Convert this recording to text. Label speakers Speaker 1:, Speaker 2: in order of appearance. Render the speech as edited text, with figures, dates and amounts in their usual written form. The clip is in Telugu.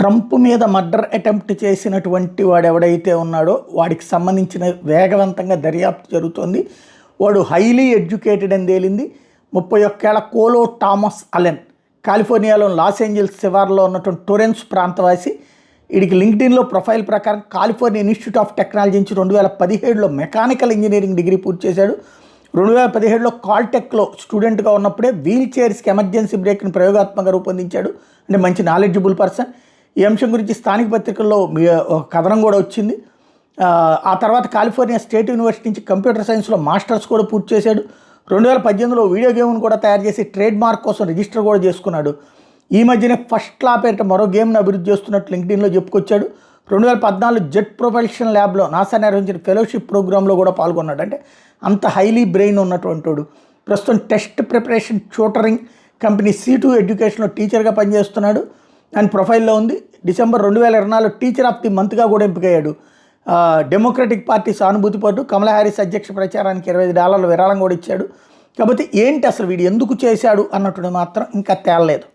Speaker 1: ట్రంప్ మీద మర్డర్ అటెంప్ట్ చేసినటువంటి వాడు ఎవడైతే ఉన్నాడో వాడికి సంబంధించిన వేగవంతంగా దర్యాప్తు జరుగుతోంది. వాడు హైలీ ఎడ్యుకేటెడ్ అని తేలింది. 31 ఏళ్ల కోలో థామస్ అలెన్, కాలిఫోర్నియాలో లాస్ ఏంజల్స్ శివార్లో ఉన్నటువంటి టొరెన్స్ ప్రాంతవాసి. వీడికి లింక్డ్ఇన్లో ప్రొఫైల్ ప్రకారం కాలిఫోర్నియా ఇన్స్టిట్యూట్ ఆఫ్ టెక్నాలజీ నుంచి 2017లో మెకానికల్ ఇంజనీరింగ్ డిగ్రీ పూర్తి చేశాడు. 2017లో కాల్టెక్లో స్టూడెంట్గా ఉన్నప్పుడే వీల్ చైర్స్కి ఎమర్జెన్సీ బ్రేక్ని ప్రయోగాత్మకంగా రూపొందించాడు. అంటే మంచి నాలెడ్జబుల్ పర్సన్. ఈ అంశం గురించి స్థానిక పత్రికల్లో ఒక కథనం కూడా వచ్చింది. ఆ తర్వాత కాలిఫోర్నియా స్టేట్ యూనివర్సిటీ నుంచి కంప్యూటర్ సైన్స్లో మాస్టర్స్ కూడా పూర్తి చేశాడు. 2018లో వీడియో గేమ్ను కూడా తయారు చేసి ట్రేడ్ మార్క్ కోసం రిజిస్టర్ కూడా చేసుకున్నాడు. ఈ మధ్యనే ఫస్ట్ లా పేరిట మరో గేమ్ను అభివృద్ధి చేస్తున్నట్లు లింక్డ్ఇన్లో చెప్పుకొచ్చాడు. 2014 జెట్ ప్రొపల్షన్ ల్యాబ్లో నాసా నిర్వహించిన ఫెలోషిప్ ప్రోగ్రాంలో కూడా పాల్గొన్నాడు. అంటే అంత హైలీ బ్రెయిన్ ఉన్నటువంటి వాడు. ప్రస్తుతం test preparation tutoring company C2 ఎడ్యుకేషన్లో టీచర్గా పనిచేస్తున్నాడు అని ప్రొఫైల్లో ఉంది. డిసెంబర్ 2024లో టీచర్ ఆఫ్ ది మంత్గా కూడా ఎంపికయ్యాడు. డెమోక్రటిక్ పార్టీ సానుభూతి పట్టు కమలా హ్యారిస్ అధ్యక్ష ప్రచారానికి $20 విరాళం కూడా ఇచ్చాడు. కాబట్టి ఏంటి అసలు వీడు ఎందుకు చేశాడు అన్నట్టు మాత్రం ఇంకా తేలలేదు.